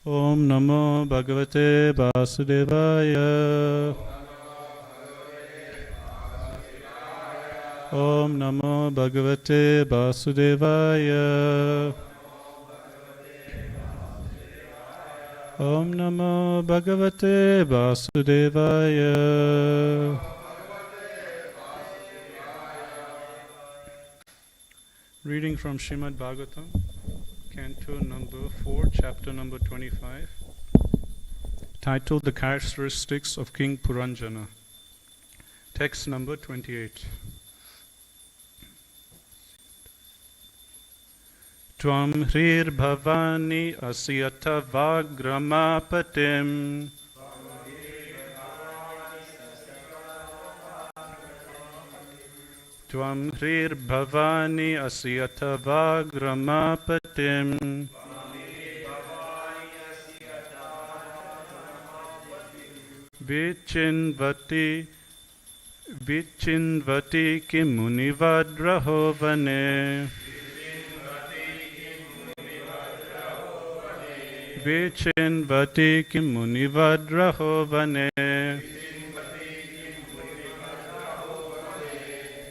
Om Namo Bhagavate Vasudevaya. Om Namo Bhagavate Vasudevaya. Om Namo Bhagavate Vasudevaya. Reading from Srimad Bhagavatam, Canto number 4, chapter number 25, titled The Characteristics of King Puranjana. Text number 28. Tvam hrir bhavani asyata vagramapatim. Tvam hrir bhavani asyata vagramapatim. Vichinvati kim munivadraho vane. Vichinvati kim munivadraho vane.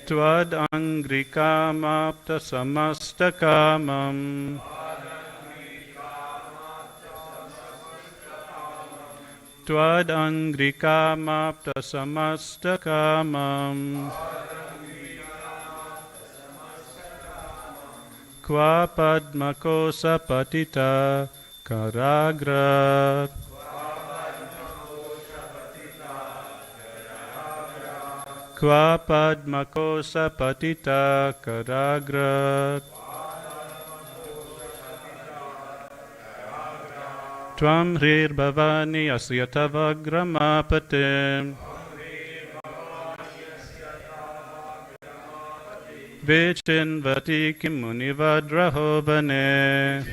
Tvad angrikamapta samastakamam. Tvad angrikamapta samastakamam. Kva padmakosa patita karagrat. Kva padmakosa patita karagrat. Tvam hrir bhavani asyata vagramapatim. Vichinvati kim munivadraho vane.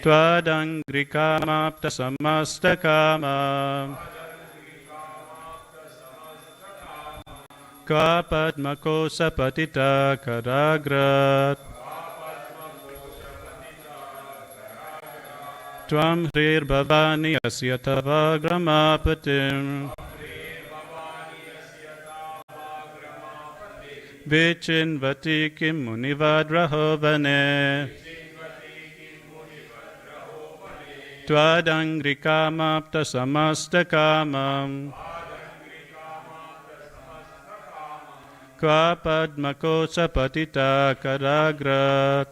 Tvadangrika samastakama. Kva padmakosa patita karagrat. Tvam hrir bhavani asyata vagramapatim. Vichinvati kim munivadraho vane. Tvadangrika samastakamam. Kva padmakosa patita karagrat.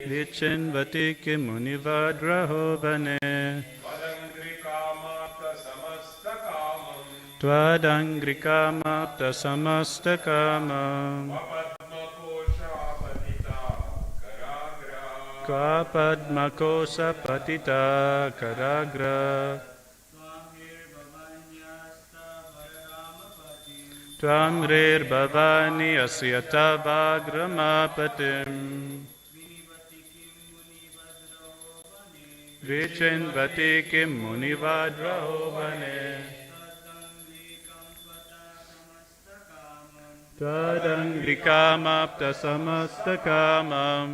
Vichinvati kim munivadraho vane. Tvadangrika samastakamam. Kva padmakosa patita karagra. Tvam hrir bhavani asyata vagramapatim. Vichinvati kim munivadraho vane. Tvadangrika samastakamam.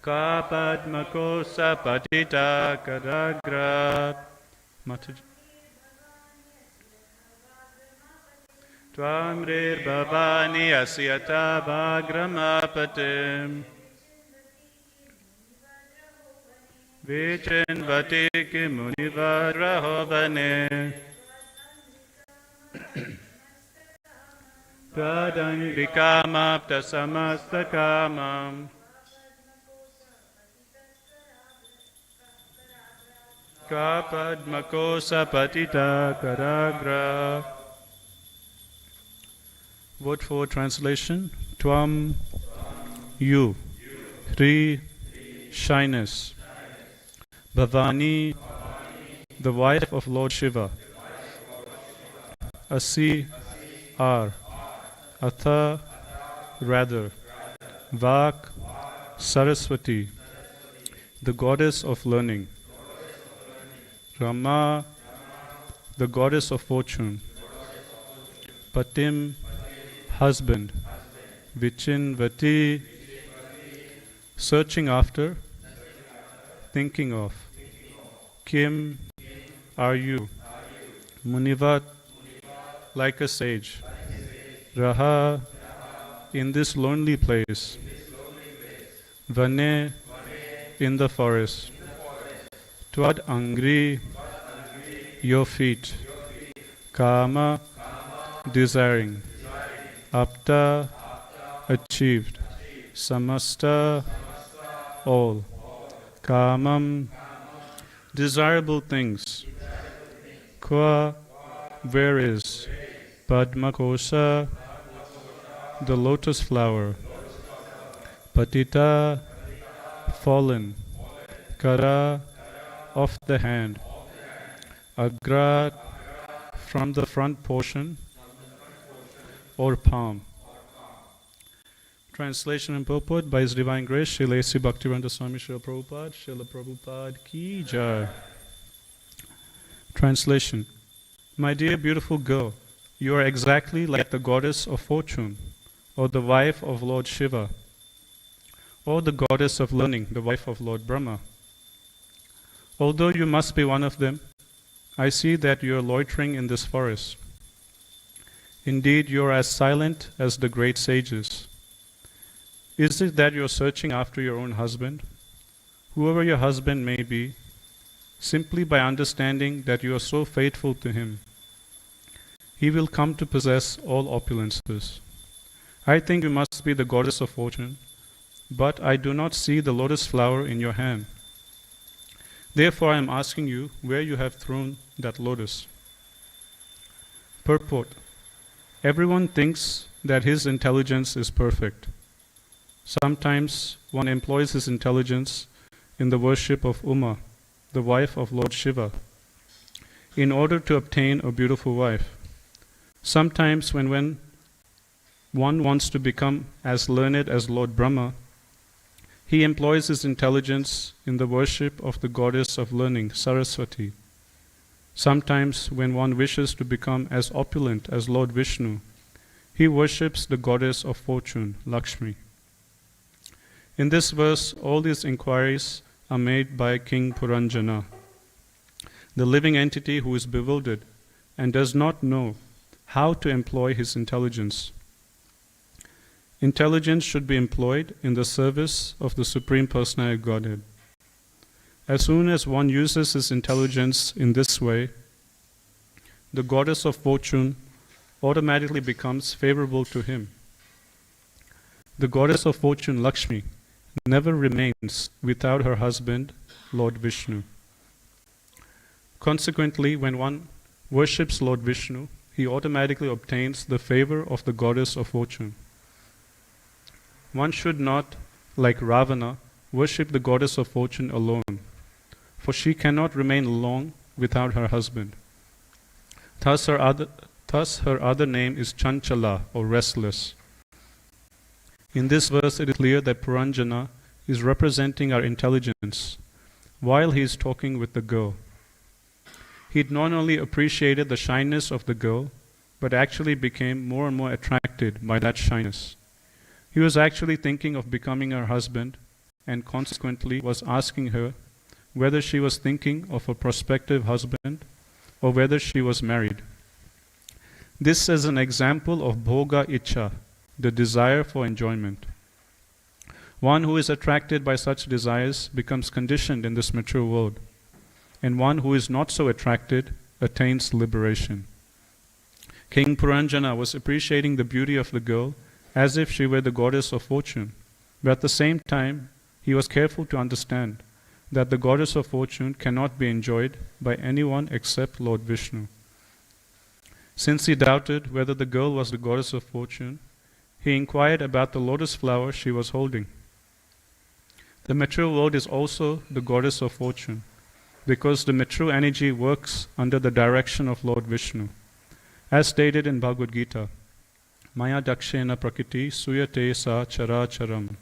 Kva padmakosa patita karagrat. Tvam hrir bhavani asyata vagramapatim. Vichinvati kim munivadraho vane. Pradangvikamaptasamastakāmam Kapadmakosa patita karagra. Word for translation. Tvam, you. Hri, shyness. Bhavani, the wife of Lord Śiva. Asi, are. Atha, rather. Vak, Saraswati, the goddess of learning. Brahmā, the goddess of fortune. Patim, husband. Vichinvati, searching after, thinking of. Kim, are you. Munivat, like a sage. Raha, in this lonely place. Vane, in the forest. Tvad angri, your feet. Kama, desiring. Apta, achieved. Samasta, all. Kamam, desirable things. Kwa, where is. Padmakosa, the lotus flower. Patita, fallen. Kara, of the hand. Agra, from the front portion or palm. Translation and purport by His Divine Grace Srila A.C. Bhaktivedanta Swami Srila Prabhupada. Srila Prabhupada ki jai. Translation. My dear beautiful girl, you are exactly like the goddess of fortune, or the wife of Lord Śiva, or the goddess of learning, the wife of Lord Brahmā. Although you must be one of them, I see that you are loitering in this forest. Indeed, you are as silent as the great sages. Is it that you are searching after your own husband? Whoever your husband may be, simply by understanding that you are so faithful to him, he will come to possess all opulences. I think you must be the goddess of fortune, but I do not see the lotus flower in your hand. Therefore I am asking you where you have thrown that lotus. Purport. Everyone thinks that his intelligence is perfect. Sometimes one employs his intelligence in the worship of Uma, the wife of Lord Śiva, in order to obtain a beautiful wife. Sometimes when one wants to become as learned as Lord Brahmā, he employs his intelligence in the worship of the goddess of learning, Saraswati. Sometimes when one wishes to become as opulent as Lord Vishnu, he worships the goddess of fortune, Lakshmi. In this verse, all these inquiries are made by King Puranjana, the living entity who is bewildered and does not know how to employ his intelligence. Intelligence should be employed in the service of the Supreme Personality of Godhead. As soon as one uses his intelligence in this way, the goddess of fortune automatically becomes favorable to him. The goddess of fortune, Lakshmi, never remains without her husband, Lord Vishnu. Consequently, when one worships Lord Vishnu, he automatically obtains the favor of the goddess of fortune. One should not, like Ravana, worship the goddess of fortune alone, for she cannot remain long without her husband. Thus her other name is Chanchala, or restless. In this verse it is clear that Puranjana is representing our intelligence while he is talking with the girl. He not only appreciated the shyness of the girl, but actually became more and more attracted by that shyness. He was actually thinking of becoming her husband, and consequently was asking her whether she was thinking of a prospective husband or whether she was married. This is an example of bhoga ichcha, the desire for enjoyment. One who is attracted by such desires becomes conditioned in this mature world, and one who is not so attracted attains liberation. King Puranjana was appreciating the beauty of the girl as if she were the goddess of fortune, but at the same time he was careful to understand that the goddess of fortune cannot be enjoyed by anyone except Lord Vishnu. Since he doubted whether the girl was the goddess of fortune, he inquired about the lotus flower she was holding. The material world is also the goddess of fortune, because the material energy works under the direction of Lord Vishnu. As stated in Bhagavad Gita, Maya dakshena prakriti suyate sa chara charam.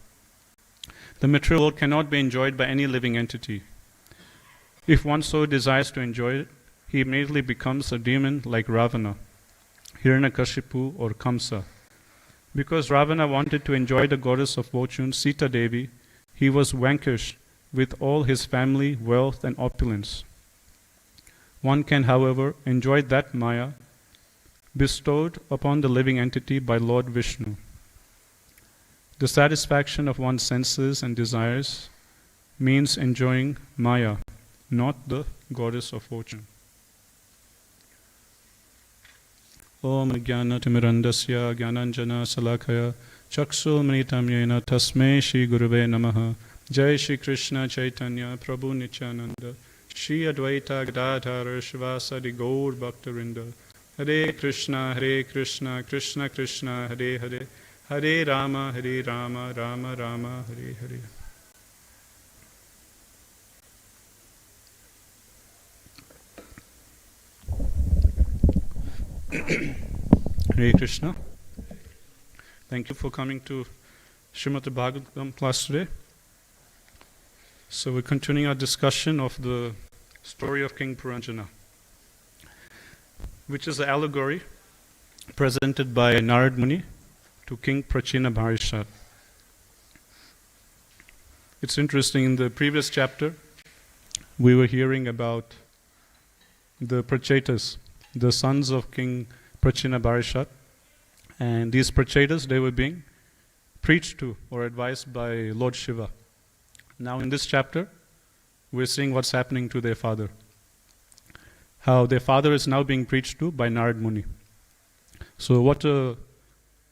The material world cannot be enjoyed by any living entity. If one so desires to enjoy it, he immediately becomes a demon like Ravana, Hiranyakashipu or Kamsa. Because Ravana wanted to enjoy the goddess of fortune, Sita Devi, he was vanquished with all his family, wealth and opulence. One can, however, enjoy that Maya bestowed upon the living entity by Lord Vishnu. The satisfaction of one's senses and desires means enjoying Maya, not the goddess of fortune. Om Jnana Timirandasya Jnananjana Salakaya Chaksul Manitam Yena Tasmai Shri Gurave Namaha. Jai Shri Krishna Chaitanya Prabhu Nityananda Shri Advaita Gadadhara Shivasadi Gaur Bhaktarinda. Hare Krishna Krishna Krishna Hare Hare Hare Rama Rama Rama Hare Hare. Hare Krishna. Thank you for coming to Srimad Bhagavatam class today. So we're continuing our discussion of the story of King Puranjana, which is an allegory presented by Narad Muni to King Prachina Bharishat. It's interesting, in the previous chapter, we were hearing about the Prachetas, the sons of King Prachina Bharishat. And these Prachetas, they were being preached to or advised by Lord Śiva. Now in this chapter, we're seeing what's happening to their father. How their father is now being preached to by Narad Muni. So what a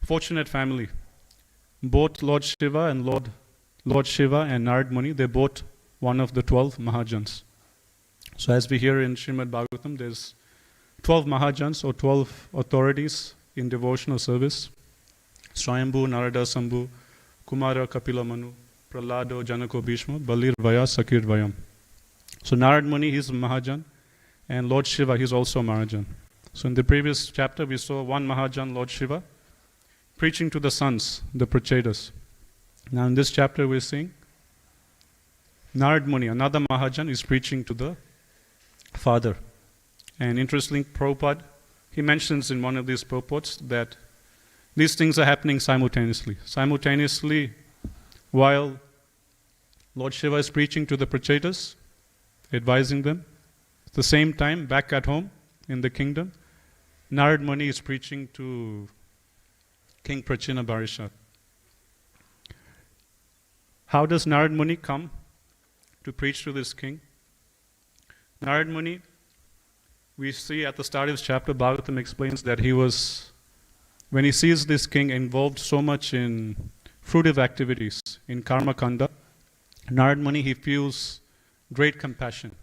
fortunate family. Both Lord Śiva and Lord Śiva and Narad Muni, they're both one of the 12 Mahajans. So as we hear in Srimad Bhagavatam, there's 12 Mahajans or 12 authorities in devotional service. Swayambhu, Narada Sambhu, Kumara Kapila Manu, Prahlado, Janako Bhishma, Balir Vaya, Sakir Vayam. So Narad Muni, he's a Mahajan, and Lord Śiva, he's also a Mahajan. So in the previous chapter, we saw one Mahajan, Lord Śiva, preaching to the sons, the Prachetas. Now in this chapter, we're seeing Narad Muni, another Mahajan, is preaching to the father. And interestingly, Prabhupada, he mentions in one of these purports that these things are happening simultaneously. Simultaneously, while Lord Śiva is preaching to the Prachetas, advising them, at the same time, back at home in the kingdom, Narad Muni is preaching to King Prachina Bharishat. How does Narad Muni come to preach to this king? Narad Muni, we see at the start of this chapter, Bhagavatam explains that he was, when he sees this king involved so much in fruitive activities, in karma kanda, Narad Muni, he feels great compassion.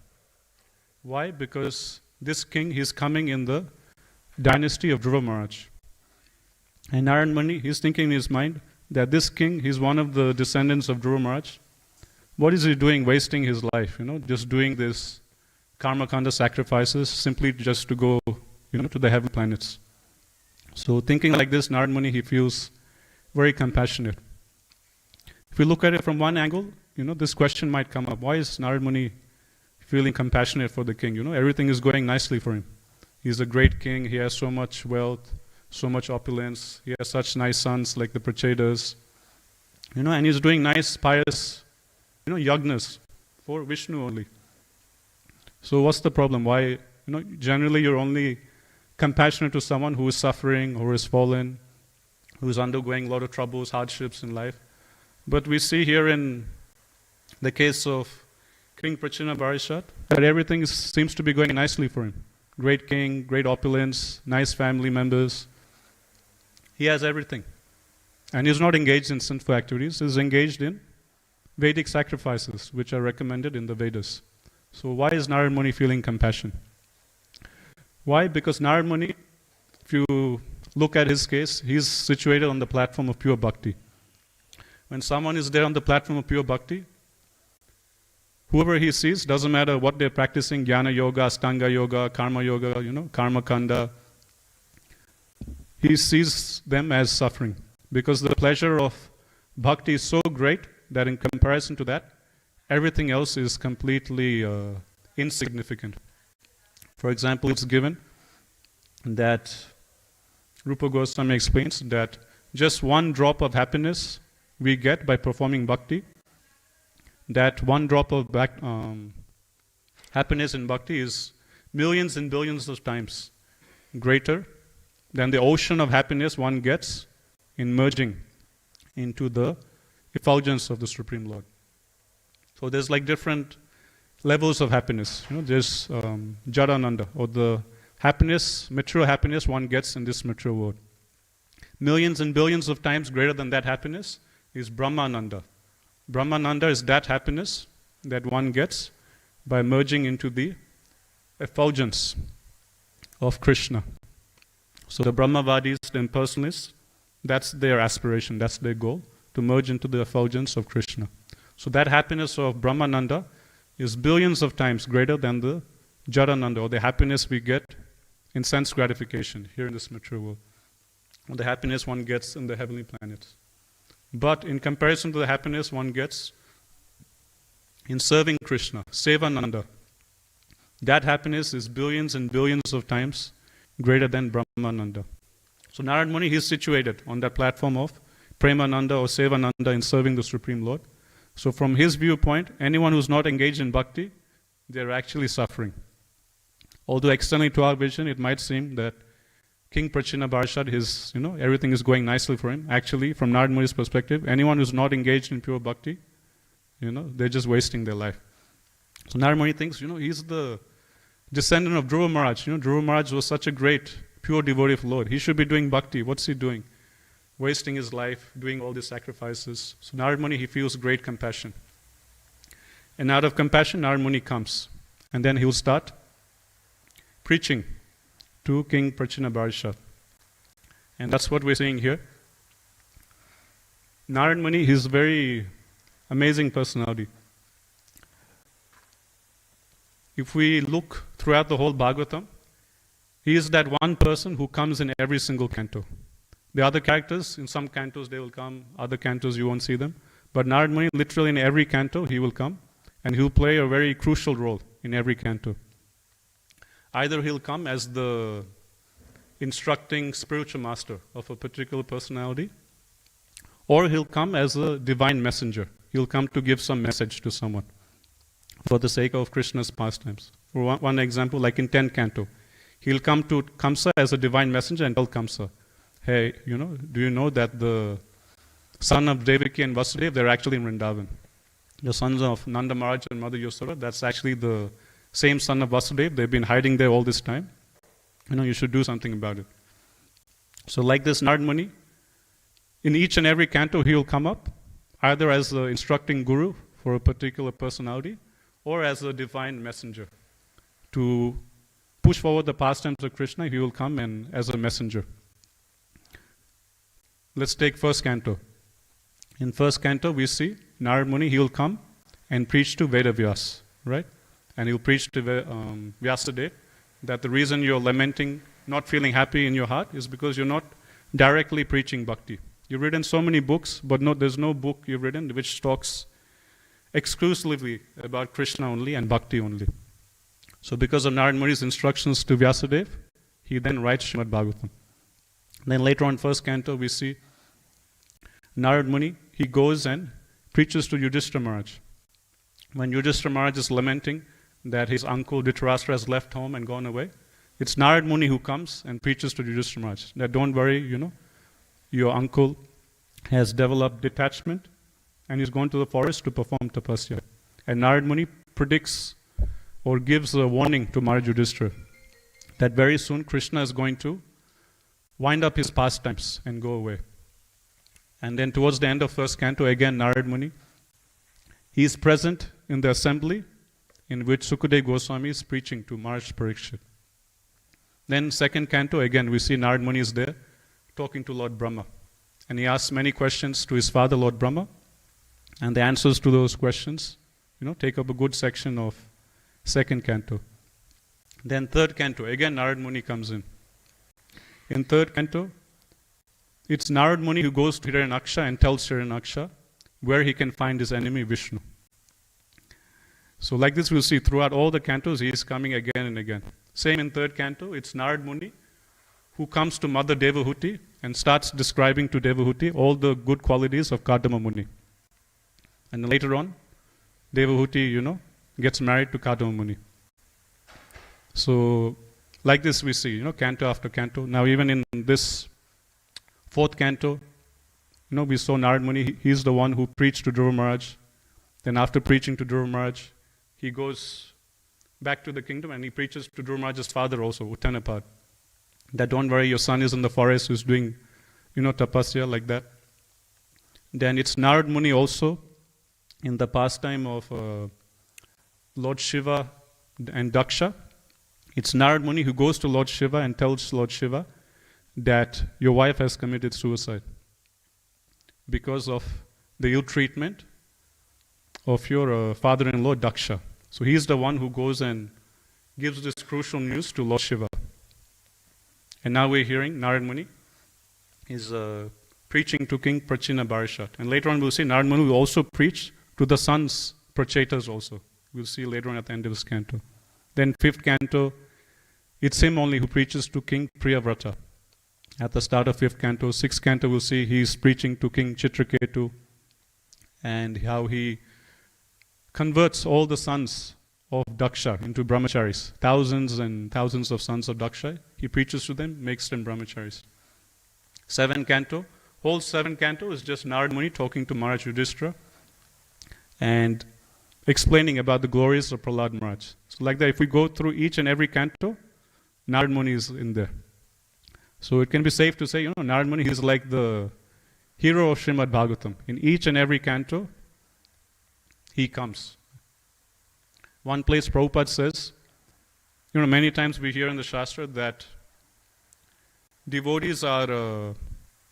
Why? Because this king, he's coming in the dynasty of Dhruva Maharaj. And Narad Muni, he's thinking in his mind that this king, he's one of the descendants of Dhruva Maharaj. What is he doing, wasting his life, just doing this karma kanda sacrifices simply just to go, to the heaven planets. So thinking like this, Narad Muni, he feels very compassionate. If we look at it from one angle, this question might come up. Why is Narad Muni feeling compassionate for the king? Everything is going nicely for him. He's a great king. He has so much wealth, so much opulence. He has such nice sons like the Prachetas. And he's doing nice, pious, yagnas for Vishnu only. So what's the problem? Why, generally you're only compassionate to someone who is suffering, who is fallen, who is undergoing a lot of troubles, hardships in life. But we see here in the case of King Prachina Bharishat that everything seems to be going nicely for him. great king, great opulence, nice family members. He has everything. And he's not engaged in sinful activities, he's engaged in Vedic sacrifices, which are recommended in the Vedas. So why is Narad Muni feeling compassion? Why? Because Narad Muni, if you look at his case, he's situated on the platform of pure bhakti. When someone is there on the platform of pure bhakti, whoever he sees, doesn't matter what they're practicing, jnana yoga, astanga yoga, karma kanda, he sees them as suffering. Because the pleasure of bhakti is so great that in comparison to that, everything else is completely insignificant. For example, it's given that Rupa Goswami explains that just one drop of happiness we get by performing bhakti, that one drop of happiness in bhakti is millions and billions of times greater than the ocean of happiness one gets in merging into the effulgence of the Supreme Lord. So there's like different levels of happiness. There's Jadananda, or the happiness, material happiness one gets in this material world. Millions and billions of times greater than that happiness is Brahmananda. Brahmananda is that happiness that one gets by merging into the effulgence of Krishna. So the Brahmavadis, the impersonalists, that's their aspiration, that's their goal, to merge into the effulgence of Krishna. So that happiness of Brahmananda is billions of times greater than the Jadananda, or the happiness we get in sense gratification here in this material world, or the happiness one gets in the heavenly planets. But in comparison to the happiness one gets in serving Krishna, Sevananda, that happiness is billions and billions of times greater than Brahmananda. So Narad Muni, he is situated on that platform of Premananda or Sevananda in serving the Supreme Lord. So from his viewpoint, anyone who's not engaged in bhakti, they're actually suffering. Although externally to our vision, it might seem that King Prachina Barshad, everything is going nicely for him. Actually, from Narad Muni's perspective, anyone who's not engaged in pure bhakti, they're just wasting their life. So Narad Muni thinks, he's the descendant of Dhruva Maharaj. Dhruva Maharaj was such a great, pure devotee of Lord. He should be doing bhakti. What's he doing? Wasting his life, doing all these sacrifices. So Narad Muni, he feels great compassion. And out of compassion, Narad Muni comes. And then he will start preaching to King Prachina Barshad. And that's what we're seeing here. Narad Muni, he's a very amazing personality. If we look throughout the whole Bhagavatam, he is that one person who comes in every single canto. The other characters, in some cantos they will come, other cantos you won't see them. But Narad Muni, literally in every canto, he will come, and he'll play a very crucial role in every canto. Either he'll come as the instructing spiritual master of a particular personality, or he'll come as a divine messenger. He'll come to give some message to someone for the sake of Krishna's pastimes. For one example, like in 10th canto, he'll come to Kamsa as a divine messenger and tell Kamsa, hey, do you know that the son of Devaki and Vasudeva, they're actually in Vrindavan. The sons of Nanda Maharaj and Mother Yashoda, that's actually the same son of Vasudeva. They've been hiding there all this time. You should do something about it. So like this Narad Muni, in each and every canto he will come up, either as the instructing guru for a particular personality, or as a divine messenger. To push forward the pastimes of Krishna, he will come and as a messenger. Let's take first canto. In first canto, we see Narad Muni, he will come and preach to Vedavyas, right? And he'll preach to Vyasadeva that the reason you're lamenting, not feeling happy in your heart, is because you're not directly preaching bhakti. You've written so many books, but there's no book you've written which talks exclusively about Krishna only and bhakti only. So because of Narad Muni's instructions to Vyasadeva, he then writes Srimad Bhagavatam. Then later on, first canto, we see Narad Muni, he goes and preaches to Yudhishthira Maharaj. When Yudhishthira Maharaj is lamenting that his uncle Dhritarashtra has left home and gone away, it's Narad Muni who comes and preaches to Yudhishthira Maharaj that don't worry, your uncle has developed detachment and he's gone to the forest to perform tapasya. And Narad Muni predicts or gives a warning to Maharaj Yudhishthira that very soon Krishna is going to wind up his pastimes and go away. And then towards the end of first canto, again Narad Muni, he is present in the assembly in which Sukadeva Goswami is preaching to Maharaj Parikshit. Then second canto, again we see Narad Muni is there talking to Lord Brahmā. And he asks many questions to his father, Lord Brahmā. And the answers to those questions, take up a good section of second canto. Then third canto, again Narad Muni comes in. In third canto, it's Narad Muni who goes to Hiranyaksha and tells Hiranyaksha where he can find his enemy Vishnu. So like this we'll see throughout all the cantos he is coming again and again. Same in third canto, it's Narad Muni who comes to Mother Devahuti and starts describing to Devahuti all the good qualities of Kadama Muni. And then later on, Devahuti, gets married to Kadama Muni. So like this we see, canto after canto. Now even in this fourth canto, we saw Narad Muni, he's the one who preached to Dhruva Maharaj. Then after preaching to Dhruva Maharaj, he goes back to the kingdom and he preaches to Dhruva Maharaj's father also, Uttanapad, that don't worry, your son is in the forest who's doing, tapasya like that. Then it's Narad Muni also in the pastime of Lord Śiva and Daksha. It's Narad Muni who goes to Lord Śiva and tells Lord Śiva that your wife has committed suicide because of the ill treatment of your father-in-law Daksha. So he's the one who goes and gives this crucial news to Lord Śiva. And now we're hearing Narad Muni is preaching to King Prachina Barishat. And later on we'll see Narad Muni will also preach to the sons Prachetas also. We'll see later on at the end of this canto. Then fifth canto, it's him only who preaches to King Priyavrata. At the start of fifth canto, sixth canto we'll see he's preaching to King Chitraketu and how he converts all the sons of Daksha into brahmacharis. Thousands and thousands of sons of Daksha. He preaches to them, makes them brahmacharis. Seventh canto, whole seventh canto is just Narad Muni talking to Maharaj Yudhishthira and explaining about the glories of Prahlad Maharaj. So like that, if we go through each and every canto, Narad Muni is in there. So it can be safe to say, Narad Muni is like the hero of Srimad Bhagavatam. In each and every canto, he comes. One place Prabhupada says, many times we hear in the Shastra that devotees are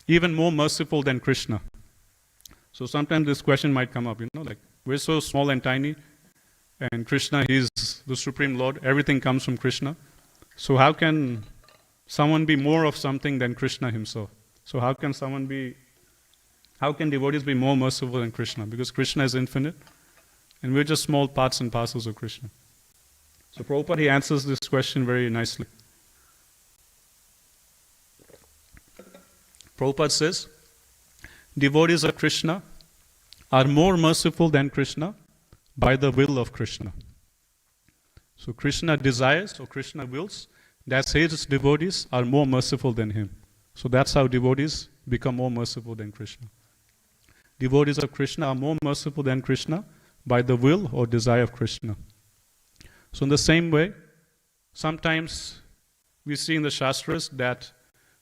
even more merciful than Krishna. So sometimes this question might come up, like we're so small and tiny and Krishna, he's the Supreme Lord, everything comes from Krishna. So how can someone be more of something than Krishna himself? So how can devotees be more merciful than Krishna? Because Krishna is infinite and we're just small parts and parcels of Krishna. So Prabhupada, he answers this question very nicely. Prabhupada says, devotees of Krishna are more merciful than Krishna by the will of Krishna. So Krishna desires or Krishna wills that his devotees are more merciful than him. So that's how devotees become more merciful than Krishna. Devotees of Krishna are more merciful than Krishna by the will or desire of Krishna. So in the same way, sometimes we see in the Shastras that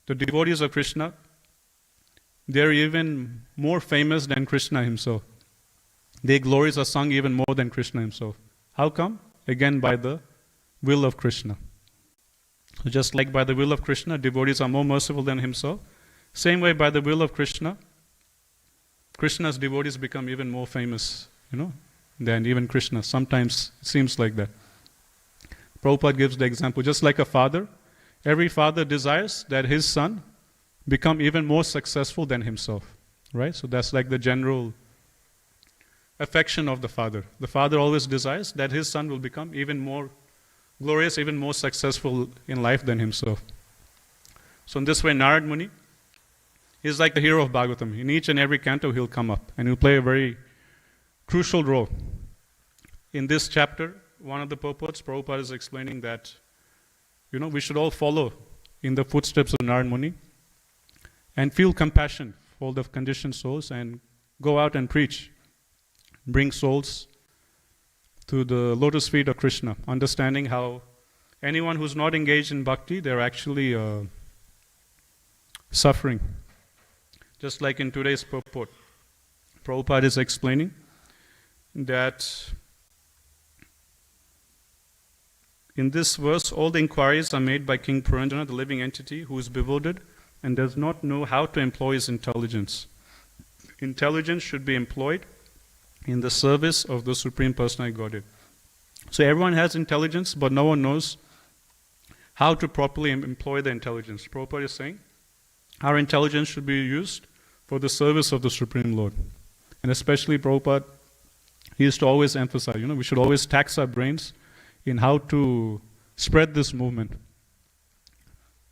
the devotees of Krishna, they're even more famous than Krishna himself. Their glories are sung even more than Krishna himself. How come? Again, by the will of Krishna. So just like by the will of Krishna, devotees are more merciful than himself. Same way, by the will of Krishna, Krishna's devotees become even more famous, than even Krishna. Sometimes it seems like that. Prabhupada gives the example, just like a father, every father desires that his son become even more successful than himself, right? So that's like the general affection of the father. The father always desires that his son will become even more glorious, even more successful in life than himself. So in this way, Narad Muni is like the hero of Bhagavatam. In each and every canto, he'll come up and he'll play a very crucial role. In this chapter, one of the purports, Prabhupada is explaining that, we should all follow in the footsteps of Narad Muni and feel compassion for all the conditioned souls and go out and preach. Bring souls to the lotus feet of Krishna, understanding how anyone who's not engaged in bhakti, they're actually suffering. Just like in today's purport, Prabhupada is explaining that in this verse, all the inquiries are made by King Puranjana, the living entity, who is bewildered and does not know how to employ his intelligence. Intelligence should be employed in the service of the Supreme Personality Godhead. So everyone has intelligence, but no one knows how to properly employ the intelligence. Prabhupada is saying, our intelligence should be used for the service of the Supreme Lord. And especially Prabhupada, he used to always emphasize, we should always tax our brains in how to spread this movement.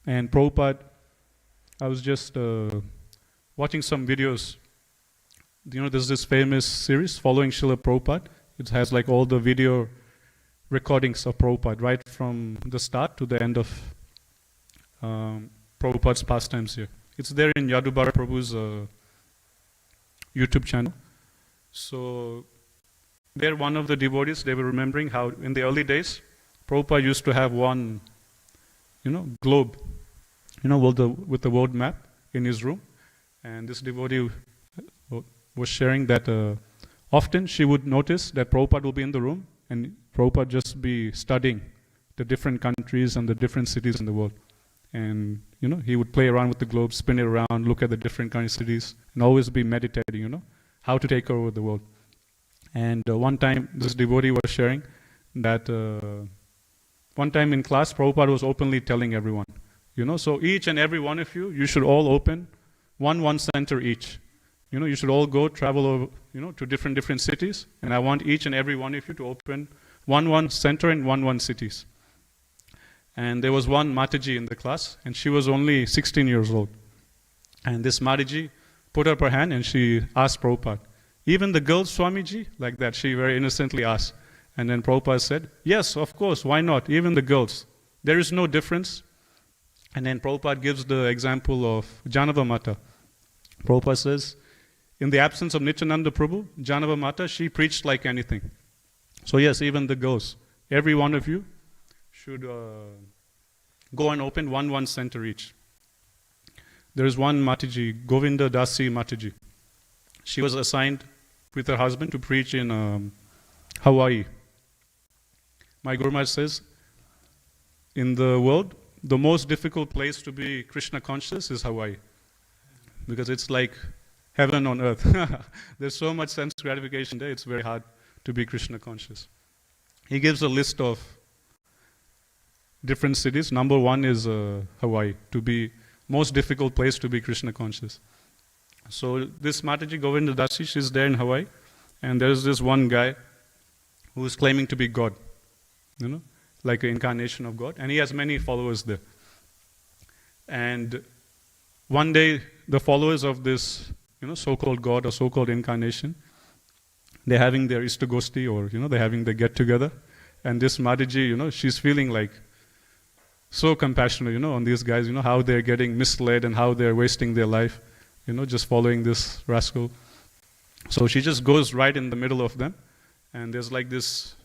And Prabhupada, I was just watching some videos. There's this famous series, Following Srila Prabhupada. It has like all the video recordings of Prabhupada, right from the start to the end of Prabhupada's pastimes here. It's there in Yadubara Prabhu's YouTube channel. So there, one of the devotees, they were remembering how in the early days, Prabhupada used to have one, globe, with the world map in his room. And this devotee was sharing that often she would notice that Prabhupada will be in the room and Prabhupada just be studying the different countries and the different cities in the world. And, he would play around with the globe, spin it around, look at the different kind of cities, and always be meditating, how to take over the world. And one time, this devotee was sharing that one time in class, Prabhupada was openly telling everyone, so each and every one of you should all open one center each. You should all go travel over, to different cities, and I want each and every one of you to open one center in one cities. And there was one Mataji in the class, and she was only 16 years old. And this Mataji put up her hand and she asked Prabhupada, even the girls, Swamiji? Like that, she very innocently asked. And then Prabhupada said, yes, of course, why not? Even the girls. There is no difference. And then Prabhupada gives the example of Janava Mata. Prabhupada says, in the absence of Nityananda Prabhu, Janava Mata, she preached like anything. So yes, even the girls, every one of you should go and open one center each. There is one Mataji, Govinda Dasi Mataji. She was assigned with her husband to preach in Hawaii. My Guru Maharaj says, in the world, the most difficult place to be Krishna conscious is Hawaii. Because it's like heaven on earth. There's so much sense gratification there, it's very hard to be Krishna conscious. He gives a list of different cities. Number one is Hawaii, to be most difficult place to be Krishna conscious. So this Mataji Govinda Dasi, she's there in Hawaii, and there's this one guy who is claiming to be God, like an incarnation of God, and he has many followers there. And one day, the followers of this, so-called God or so-called incarnation, they're having their Istagosti, or they're having their get-together, and this Mataji, she's feeling like so compassionate, on these guys, how they're getting misled and how they're wasting their life, just following this rascal. So she just goes right in the middle of them, and there's like this,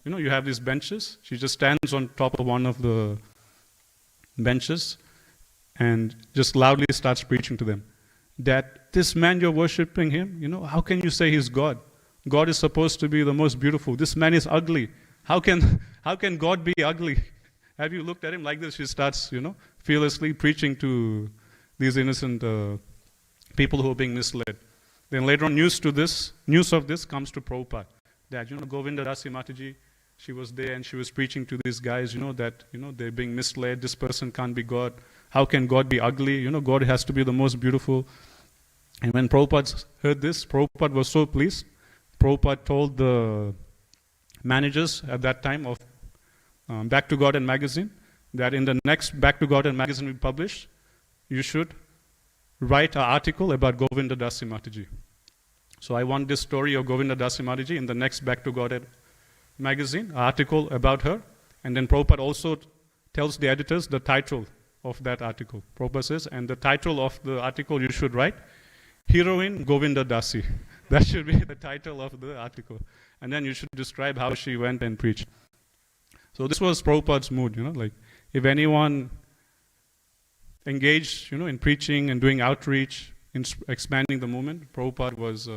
you have these benches. She just stands on top of one of the benches and just loudly starts preaching to them that this man, you're worshipping him, how can you say he's God? God is supposed to be the most beautiful. This man is ugly. How can God be ugly? Have you looked at him like this? She starts, fearlessly preaching to these innocent people who are being misled. Then later on, news of this comes to Prabhupada. That, Govinda Dasi Mataji, she was there and she was preaching to these guys, that, they're being misled. This person can't be God. How can God be ugly? God has to be the most beautiful. And when Prabhupada heard this, Prabhupada was so pleased. Prabhupada told the managers at that time of Back to Godhead magazine that in the next Back to Godhead magazine we publish, you should write an article about Govinda Dasi Mataji. So I want this story of Govinda Dasi Mataji in the next Back to Godhead magazine, an article about her. And then Prabhupada also tells the editors the title of that article. Prabhupada says, and the title of the article you should write, Heroine Govinda Dasi. That should be the title of the article. And then you should describe how she went and preached. So this was Prabhupada's mood, like if anyone engaged, in preaching and doing outreach, in expanding the movement, Prabhupada was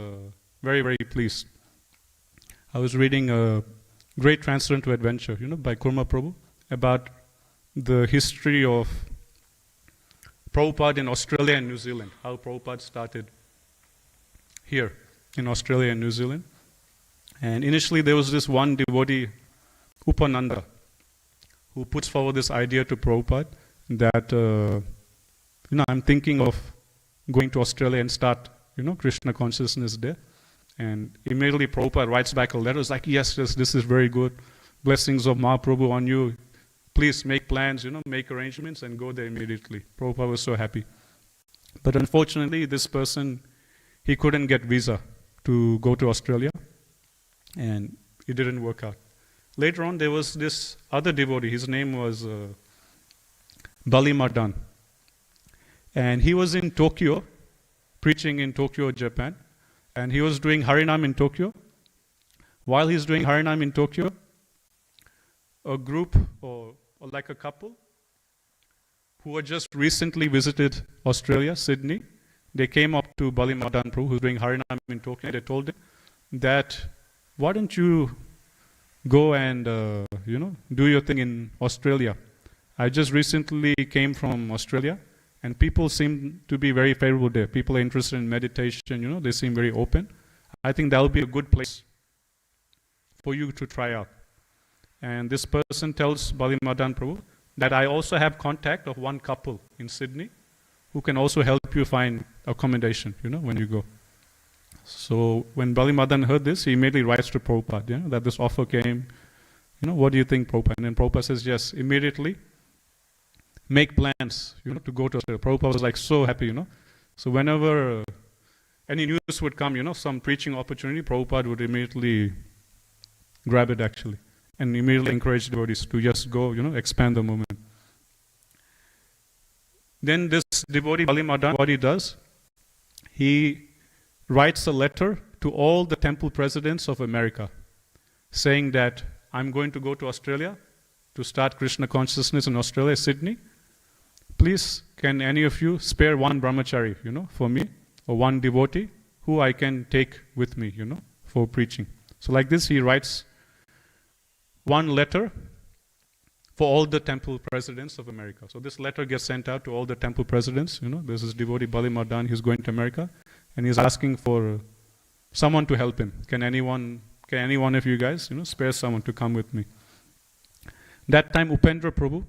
very, very pleased. I was reading a Great Transcendental Adventure, by Kurma Prabhu, about the history of Prabhupada in Australia and New Zealand, how Prabhupada started here in Australia and New Zealand. And initially there was this one devotee, Upananda, who puts forward this idea to Prabhupada that, I'm thinking of going to Australia and start, Krishna consciousness there. And immediately Prabhupada writes back a letter. It's like, yes, this is very good. Blessings of Mahaprabhu on you. Please make plans, make arrangements and go there immediately. Prabhupada was so happy. But unfortunately, this person, he couldn't get visa to go to Australia. And it didn't work out. Later on, there was this other devotee. His name was Bali Madan. And he was in Tokyo, preaching in Tokyo, Japan. And he was doing Harinam in Tokyo. While he's doing Harinam in Tokyo, a group, or like a couple, who had just recently visited Australia, Sydney, they came up to Bali Madan Prabhu, who's doing Harinam in Tokyo. They told him that, why don't you go and, do your thing in Australia? I just recently came from Australia. And people seem to be very favorable there. People are interested in meditation, they seem very open. I think that will be a good place for you to try out. And this person tells Bali Madan Prabhu that I also have contact of one couple in Sydney who can also help you find accommodation, when you go. So when Bali Madan heard this, he immediately writes to Prabhupada, that this offer came. What do you think, Prabhupada? And then Prabhupada says, yes, immediately make plans, to go to Australia. Prabhupada was like so happy, So whenever any news would come, some preaching opportunity, Prabhupada would immediately grab it actually. And immediately encourage devotees to just go, expand the movement. Then this devotee, Bali Madan, what he does, he writes a letter to all the temple presidents of America, saying that I'm going to go to Australia to start Krishna consciousness in Australia, Sydney. Please, can any of you spare one brahmachari, for me, or one devotee who I can take with me, for preaching. So like this, he writes one letter for all the temple presidents of America. So this letter gets sent out to all the temple presidents. This is devotee Bali Madan. He's going to America, and he's asking for someone to help him. Can any one of you guys, spare someone to come with me? That time, Upendra Prabhu,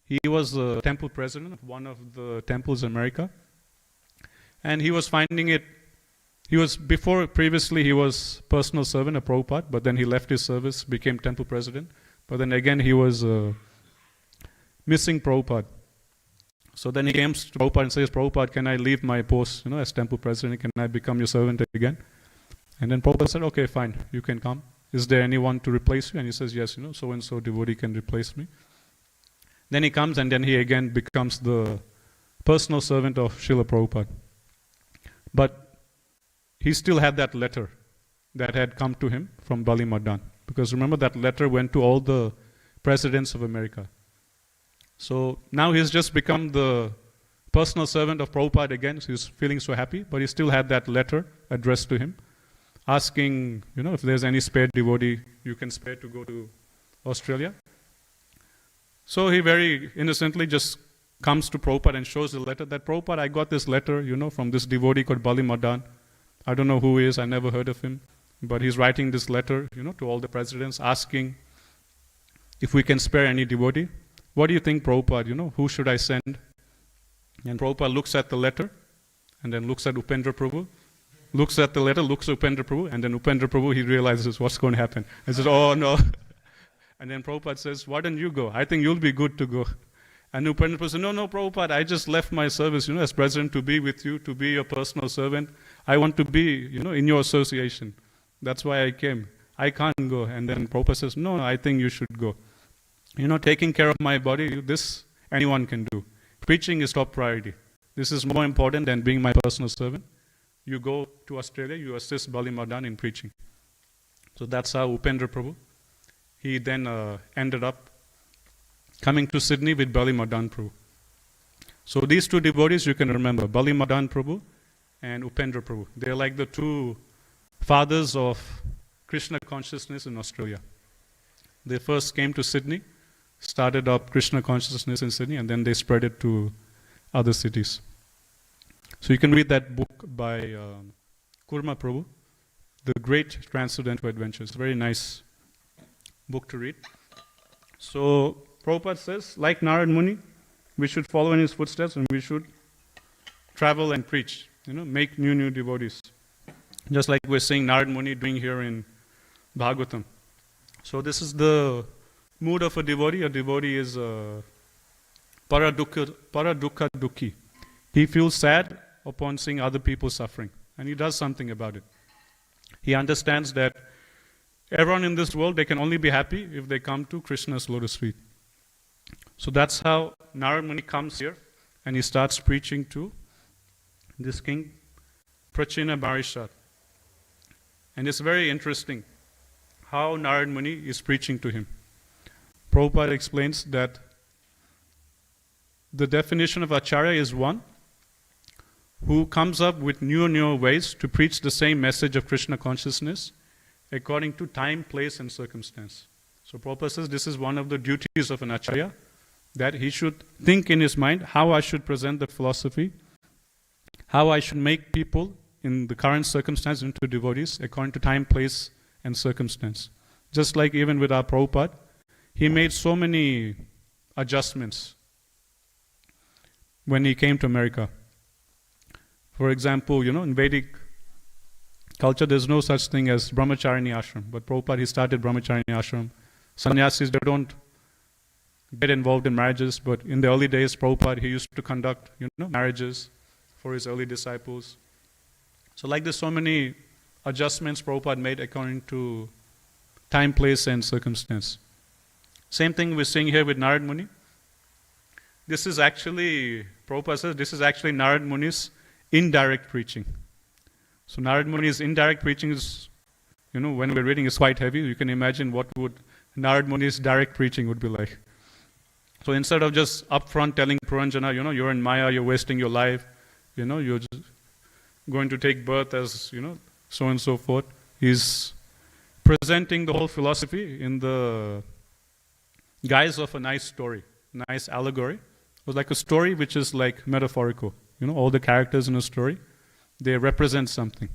he was the temple president of one of the temples in America, and he was finding it. Previously he was personal servant of Prabhupada, but then he left his service, became temple president. But then again he was missing Prabhupada. So then he came to Prabhupada and says, Prabhupada, can I leave my post, as temple president? Can I become your servant again? And then Prabhupada said, okay, fine, you can come. Is there anyone to replace you? And he says, yes, so-and-so devotee can replace me. Then he comes and then he again becomes the personal servant of Srila Prabhupada. But he still had that letter that had come to him from Bali Madan. Because remember, that letter went to all the presidents of America. So now he's just become the personal servant of Prabhupada again. So he's feeling so happy. But he still had that letter addressed to him, asking, if there's any spare devotee you can spare to go to Australia. So he very innocently just comes to Prabhupada and shows the letter that, Prabhupada, I got this letter, from this devotee called Bali Madan. I don't know who he is, I never heard of him. But he's writing this letter, to all the presidents, asking if we can spare any devotee. What do you think, Prabhupada, who should I send? And Prabhupada looks at the letter, and then looks at Upendra Prabhu, looks at the letter, looks at Upendra Prabhu, and then Upendra Prabhu, he realizes what's going to happen. He says, oh no. And then Prabhupada says, why don't you go? I think you'll be good to go. And Upendra Prabhu says, no, Prabhupada, I just left my service, as president to be with you, to be your personal servant. I want to be, in your association. That's why I came. I can't go. And then Prabhupada says, no, I think you should go. Taking care of my body, this anyone can do. Preaching is top priority. This is more important than being my personal servant. You go to Australia, you assist Bali Madan in preaching. So that's how Upendra Prabhu, he then ended up coming to Sydney with Bali Madan Prabhu. So these two devotees you can remember, Bali Madan Prabhu and Upendra Prabhu. They're like the two fathers of Krishna consciousness in Australia. They first came to Sydney, started up Krishna consciousness in Sydney, and then they spread it to other cities. So you can read that book by Kurma Prabhu, The Great Transcendental Adventures. Very nice book to read. So Prabhupada says, like Narad Muni, we should follow in his footsteps and we should travel and preach, make new devotees. Just like we're seeing Narad Muni doing here in Bhagavatam. So this is the mood of a devotee. A devotee is para dukkha dukkhi. He feels sad upon seeing other people suffering, and he does something about it. He understands that everyone in this world, they can only be happy if they come to Krishna's lotus feet. So that's how Narad Muni comes here, and he starts preaching to this king, Prachina Barishat. And it's very interesting how Narad Muni is preaching to him. Prabhupada explains that the definition of Acharya is one who comes up with newer ways to preach the same message of Krishna consciousness according to time, place and circumstance. So Prabhupada says this is one of the duties of an Acharya, that he should think in his mind how I should present the philosophy, how I should make people in the current circumstance into devotees according to time, place and circumstance. Just like even with our Prabhupada, he made so many adjustments when he came to America. For example, in Vedic culture, there's no such thing as Brahmacharini ashram. But Prabhupada, he started Brahmacharini ashram. Sannyasis, they don't get involved in marriages, but in the early days, Prabhupada, he used to conduct, marriages for his early disciples. So like there's so many adjustments Prabhupada made according to time, place and circumstance. Same thing we're seeing here with Narad Muni. This is actually, Prabhupada says, this is actually Narad Muni's indirect preaching. So Narad Muni's indirect preaching is, when we're reading, is quite heavy. You can imagine what would Narad Muni's direct preaching would be like. So instead of just upfront telling Puranjana, you're in Maya, you're wasting your life, you're just going to take birth as, so and so forth. He's presenting the whole philosophy in the guise of a nice story, nice allegory. It was like a story which is like metaphorical. All the characters in a story, they represent something.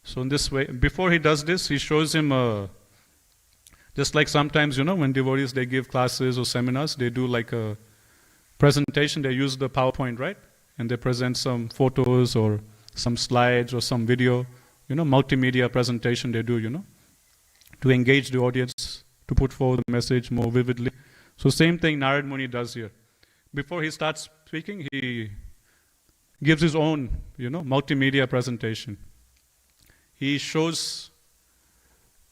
So in this way, before he does this, he shows him just like sometimes, when devotees, they give classes or seminars, they do like a presentation, they use the PowerPoint, right? And they present some photos or some slides or some video, multimedia presentation they do, to engage the audience, to put forward the message more vividly. So same thing Narad Muni does here. Before he starts speaking, he gives his own, multimedia presentation. He shows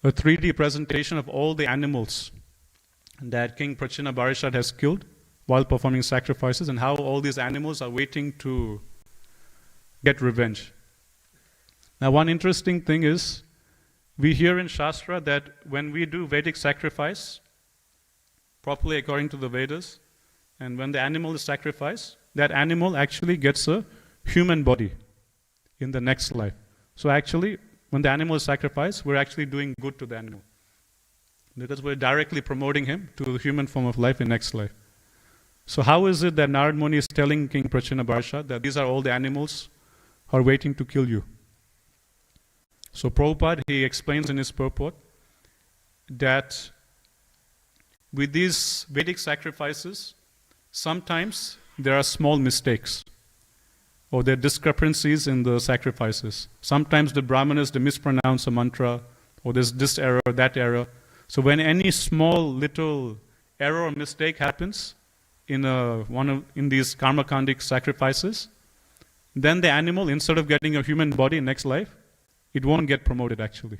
a 3D presentation of all the animals that King Prachina Barishat has killed while performing sacrifices, and how all these animals are waiting to get revenge. Now, one interesting thing is, we hear in Shastra that when we do Vedic sacrifice, properly according to the Vedas, and when the animal is sacrificed, that animal actually gets a human body in the next life. So actually, when the animal is sacrificed, we're actually doing good to the animal, because we're directly promoting him to the human form of life in next life. So how is it that Narad Muni is telling King Prachina Barishat that these are all the animals who are waiting to kill you? So Prabhupada, he explains in his purport that with these Vedic sacrifices, sometimes there are small mistakes or there are discrepancies in the sacrifices. Sometimes the Brahmanas, they mispronounce a mantra, or there's this error, that error. So when any small little error or mistake happens in these karmakandic sacrifices, then the animal, instead of getting a human body in next life, it won't get promoted actually.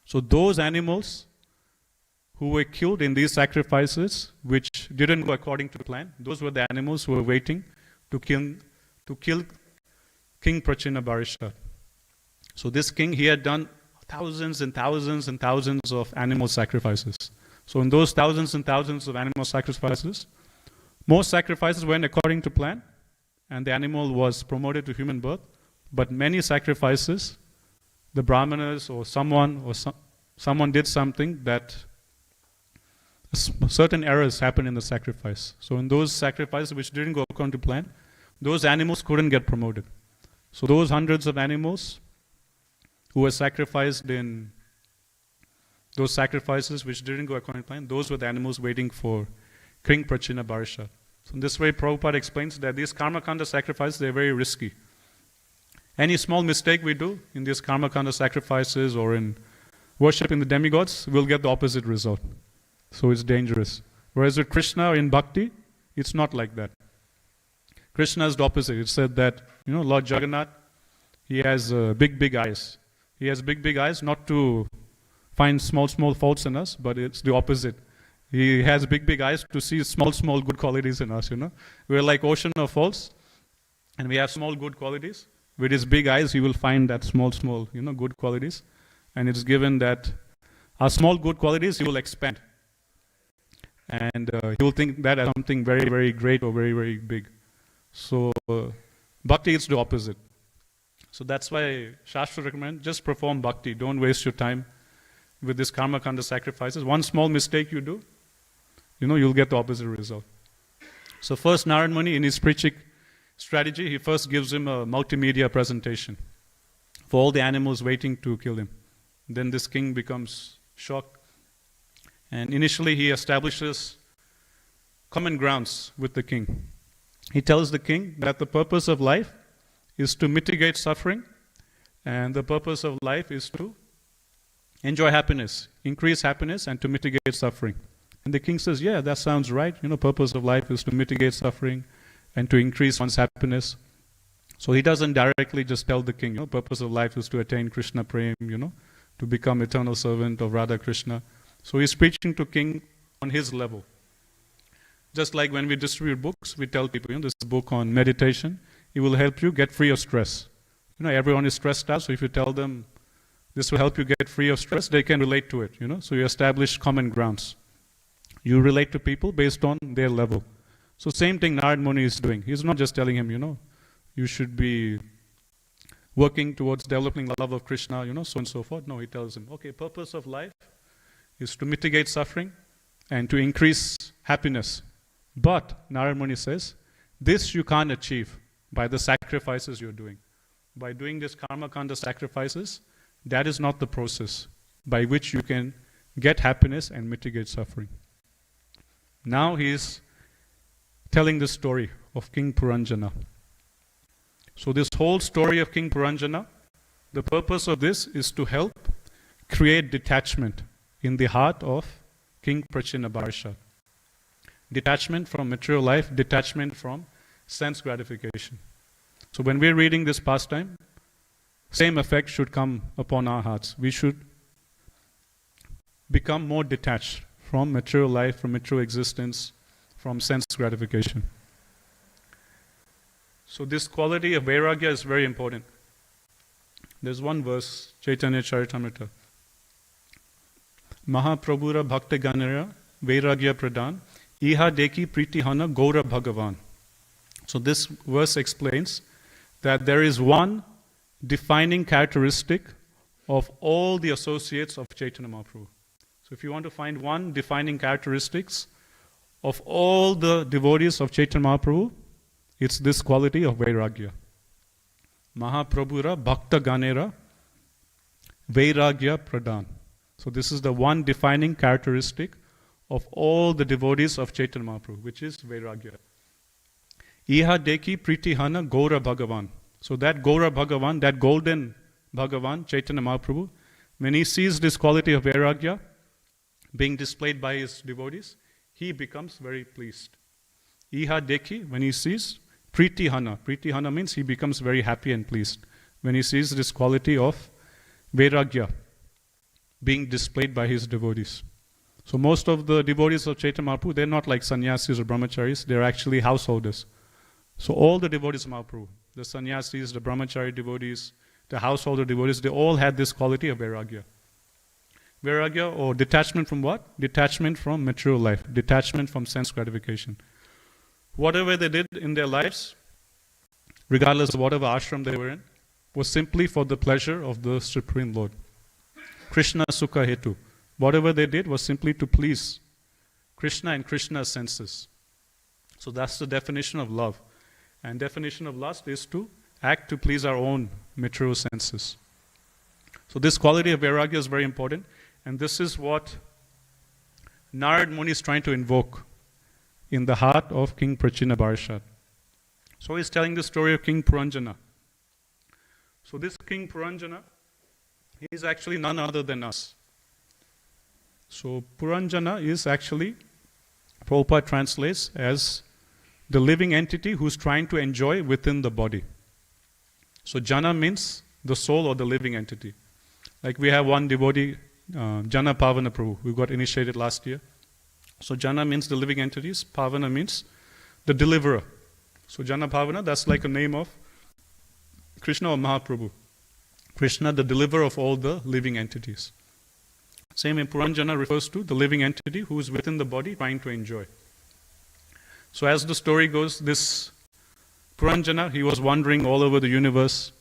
So those animals who were killed in these sacrifices, which didn't go according to plan, those were the animals who were waiting to kill King Prachina Barishat. So this king, he had done thousands and thousands and thousands of animal sacrifices. So in those thousands and thousands of animal sacrifices, most sacrifices went according to plan, and the animal was promoted to human birth. But many sacrifices, the brahmanas or someone did something that certain errors happened in the sacrifice. So in those sacrifices which didn't go according to plan, those animals couldn't get promoted. So those hundreds of animals who were sacrificed in those sacrifices which didn't go according to plan, those were the animals waiting for King Prachina Barsha. So in this way, Prabhupada explains that these karmakanda sacrifices, they're very risky. Any small mistake we do in these karmakanda sacrifices or in worshipping the demigods, we'll get the opposite result. So it's dangerous. Whereas with Krishna in bhakti, it's not like that. Krishna is the opposite. It said that, Lord Jagannath, he has big eyes. He has big eyes not to find small faults in us, but it's the opposite. He has big eyes to see small good qualities in us, We're like ocean of faults, and we have small good qualities. With his big eyes, he will find that small, good qualities. And it's given that our small good qualities, he will expand. And he will think that as something very, very great or very, very big. So, bhakti is the opposite. So that's why Shastra recommends, just perform bhakti. Don't waste your time with this karma kanda sacrifices. One small mistake you do, you'll get the opposite result. So first Narad Muni, in his preaching strategy, he first gives him a multimedia presentation for all the animals waiting to kill him. Then this king becomes shocked. And initially he establishes common grounds with the king. He tells the king that the purpose of life is to mitigate suffering, and the purpose of life is to enjoy happiness, increase happiness, and to mitigate suffering. And the king says, yeah, that sounds right. Purpose of life is to mitigate suffering and to increase one's happiness. So he doesn't directly just tell the king, purpose of life is to attain Krishna Prem, to become eternal servant of Radha Krishna. So he's preaching to king on his level. Just like when we distribute books, we tell people, this book on meditation, it will help you get free of stress. Everyone is stressed out, so if you tell them this will help you get free of stress, they can relate to it, So you establish common grounds. You relate to people based on their level. So same thing Narad Muni is doing. He's not just telling him, you should be working towards developing the love of Krishna, so and so forth. No, he tells him, okay, purpose of life is to mitigate suffering and to increase happiness. But, Narad Muni says, this you can't achieve by the sacrifices you're doing. By doing this karma kanda sacrifices, that is not the process by which you can get happiness and mitigate suffering. Now he is telling the story of King Puranjana. So this whole story of King Puranjana, the purpose of this is to help create detachment in the heart of King Prachina Barsha. Detachment from material life, detachment from sense gratification. So when we're reading this pastime, same effect should come upon our hearts. We should become more detached from material life, from material existence, from sense gratification. So this quality of vairagya is very important. There's one verse, Chaitanya Charitamrita. Mahaprabhura Bhakta Ganara Vairagya Pradhan Iha Deki Pritihana Gaura Bhagavan. So this verse explains that there is one defining characteristic of all the associates of Chaitanya Mahaprabhu. So if you want to find one defining characteristics of all the devotees of Chaitanya Mahaprabhu, it's this quality of vairagya. Mahaprabhura Bhakta Ganera Vairagya Pradhan. So this is the one defining characteristic of all the devotees of Chaitanya Mahaprabhu, which is vairagya. Iha Deki Pritihana Gaura Bhagavan. So that Gaura Bhagavan, that golden Bhagavan, Chaitanya Mahaprabhu, when he sees this quality of vairagya being displayed by his devotees, he becomes very pleased. Iha Deki, when he sees Pritihana. Pritihana means he becomes very happy and pleased when he sees this quality of vairagya being displayed by his devotees. So most of the devotees of Chaitanya Mahaprabhu, they're not like sannyasis or brahmacharis, they're actually householders. So all the devotees of Mahaprabhu, the sannyasis, the brahmachari devotees, the householder devotees, they all had this quality of vairagya. Vairagya, or detachment from what? Detachment from material life, detachment from sense gratification. Whatever they did in their lives, regardless of whatever ashram they were in, was simply for the pleasure of the Supreme Lord. Krishna Sukha Hetu. Whatever they did was simply to please Krishna and Krishna's senses. So that's the definition of love. And definition of lust is to act to please our own material senses. So this quality of vairagya is very important. And this is what Narad Muni is trying to invoke in the heart of King Prachina Bharshat. So he's telling the story of King Puranjana. So this King Puranjana, he is actually none other than us. So Puranjana is actually, Prabhupada translates as the living entity who's trying to enjoy within the body. So Jana means the soul or the living entity. Like we have one devotee, Jana Pavana Prabhu, who got initiated last year. So Jana means the living entities, Pavana means the deliverer. So Jana Pavana, that's like a name of Krishna or Mahaprabhu. Krishna, the deliverer of all the living entities. Same in Puranjana refers to the living entity who is within the body trying to enjoy. So as the story goes, this Puranjana, he was wandering all over the universe,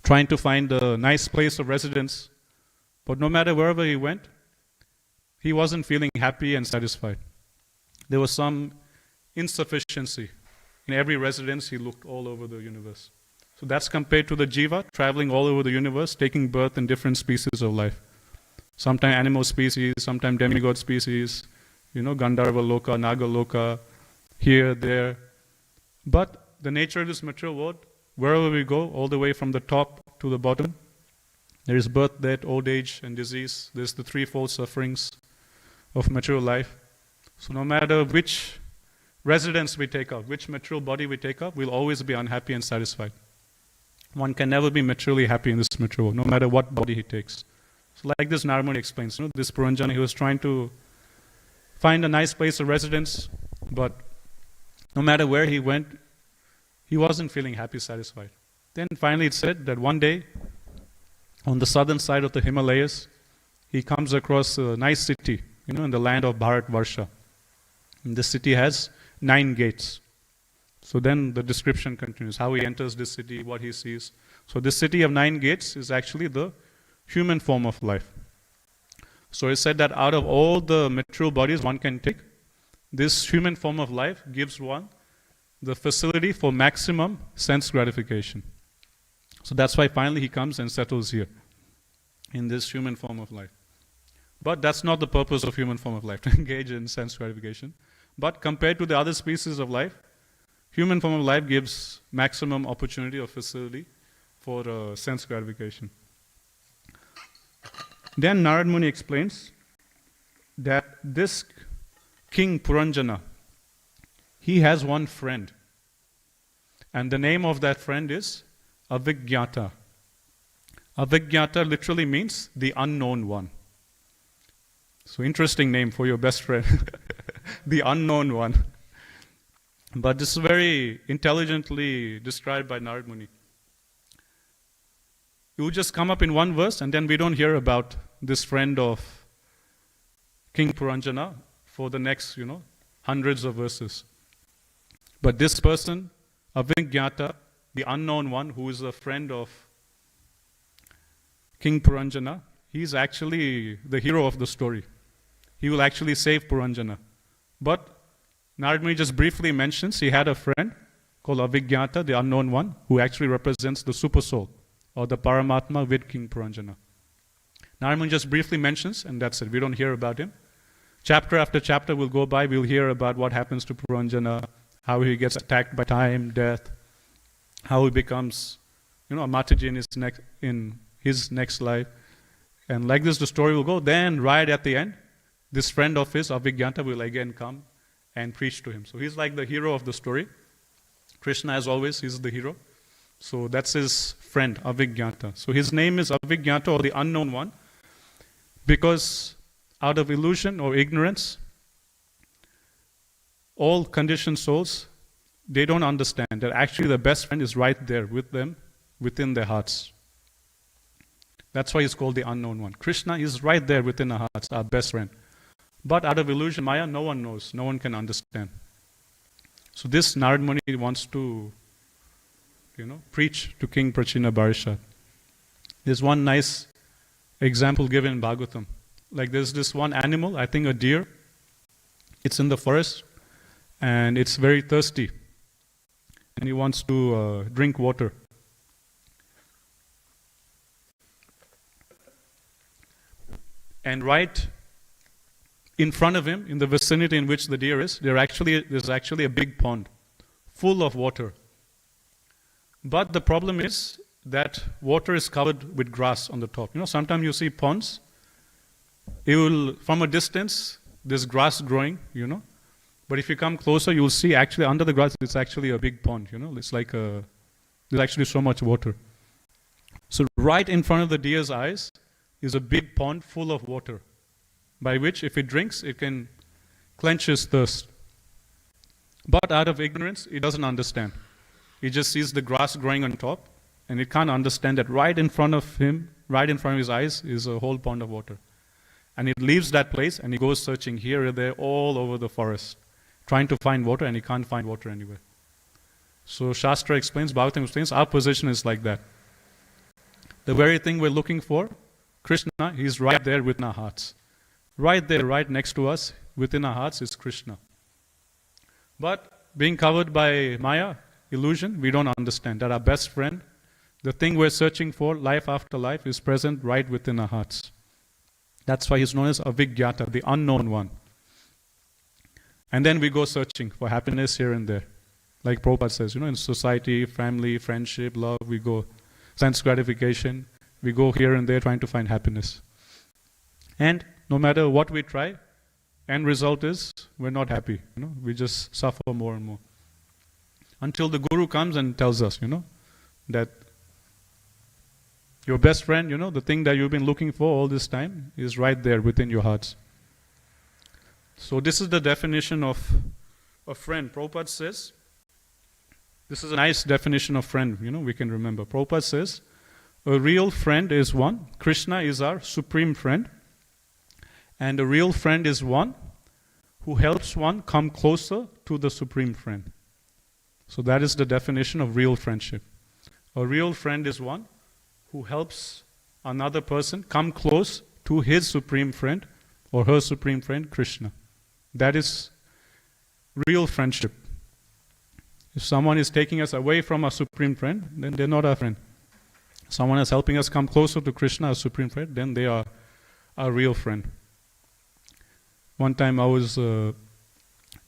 trying to find a nice place of residence. But no matter wherever he went, he wasn't feeling happy and satisfied. There was some insufficiency. In every residence, he looked all over the universe. So that's compared to the jiva, traveling all over the universe, taking birth in different species of life. Sometimes animal species, sometimes demigod species, Gandharva Loka, Naga Loka, here, there. But the nature of this material world, wherever we go, all the way from the top to the bottom, there is birth, death, old age, and disease. There's the threefold sufferings of material life. So no matter which residence we take up, which material body we take up, we'll always be unhappy and satisfied. One can never be materially happy in this material world, no matter what body he takes. So like this Narad Muni explains, this Puranjana, he was trying to find a nice place of residence, but no matter where he went, he wasn't feeling happy, satisfied. Then finally it said that one day, on the southern side of the Himalayas, he comes across a nice city, in the land of Bharatvarsha. And this city has 9 gates. So then the description continues, how he enters this city, what he sees. So this city of 9 gates is actually the human form of life. So it said that out of all the material bodies one can take, this human form of life gives one the facility for maximum sense gratification. So that's why finally he comes and settles here, in this human form of life. But that's not the purpose of human form of life, to engage in sense gratification. But compared to the other species of life, human form of life gives maximum opportunity or facility for sense gratification. Then Narad Muni explains that this King Puranjana, he has one friend. And the name of that friend is Avigyata. Avigyata literally means the unknown one. So interesting name for your best friend. The unknown one. But this is very intelligently described by Narad Muni. It will just come up in one verse and then we don't hear about this friend of King Puranjana for the next, hundreds of verses. But this person, Avigyata, the unknown one, who is a friend of King Puranjana, he's actually the hero of the story. He will actually save Puranjana. But Narad Muni just briefly mentions he had a friend called Avigyata, the unknown one, who actually represents the super soul, or the Paramatma with King Puranjana. Narad Muni just briefly mentions, and that's it. We don't hear about him. Chapter after chapter will go by, we'll hear about what happens to Puranjana, how he gets attacked by time, death, how he becomes, a Mataji in his next life. And like this, the story will go. Then, right at the end, this friend of his, Avigyata, will again come and preach to him. So he's like the hero of the story. Krishna, as always, is the hero. So that's his friend, Avigyata. So his name is Avigyata, or the unknown one, because out of illusion or ignorance, all conditioned souls, they don't understand that actually the best friend is right there with them, within their hearts. That's why he's called the unknown one. Krishna is right there within our hearts, our best friend. But out of illusion, Maya, no one knows, no one can understand. So this Narad Muni wants to, preach to King Prachina Barishat. There's one nice example given in Bhagavatam. Like there's this one animal, I think a deer. It's in the forest and it's very thirsty. And he wants to drink water. And right in front of him, in the vicinity in which the deer is, there's actually a big pond full of water. But the problem is that water is covered with grass on the top. Sometimes you see ponds, from a distance, there's grass growing, But if you come closer, you'll see actually under the grass, it's actually a big pond, It's like there's actually so much water. So right in front of the deer's eyes is a big pond full of water, by which if it drinks, it can quench his thirst. But out of ignorance, it doesn't understand. It just sees the grass growing on top, and it can't understand that right in front of him, right in front of his eyes, is a whole pond of water. And it leaves that place, and he goes searching here and there, all over the forest, trying to find water, and he can't find water anywhere. So Shastra explains, Bhagavatam explains, our position is like that. The very thing we're looking for, Krishna, he's right there within our hearts. Right there, right next to us, within our hearts is Krishna. But being covered by Maya, illusion, we don't understand that our best friend, the thing we're searching for, life after life, is present right within our hearts. That's why he's known as Avigyata, the unknown one. And then we go searching for happiness here and there. Like Prabhupada says, in society, family, friendship, love, we go sense gratification. We go here and there trying to find happiness. And no matter what we try, end result is we're not happy. We just suffer more and more. Until the Guru comes and tells us, that your best friend, the thing that you've been looking for all this time is right there within your hearts. So this is the definition of a friend. Prabhupada says, this is a nice definition of friend, we can remember. Prabhupada says, a real friend is one. Krishna is our supreme friend. And a real friend is one who helps one come closer to the supreme friend. So that is the definition of real friendship. A real friend is one who helps another person come close to his supreme friend or her supreme friend, Krishna. That is real friendship. If someone is taking us away from our supreme friend, then they're not our friend. Someone is helping us come closer to Krishna, our supreme friend, then they are our real friend. One time I was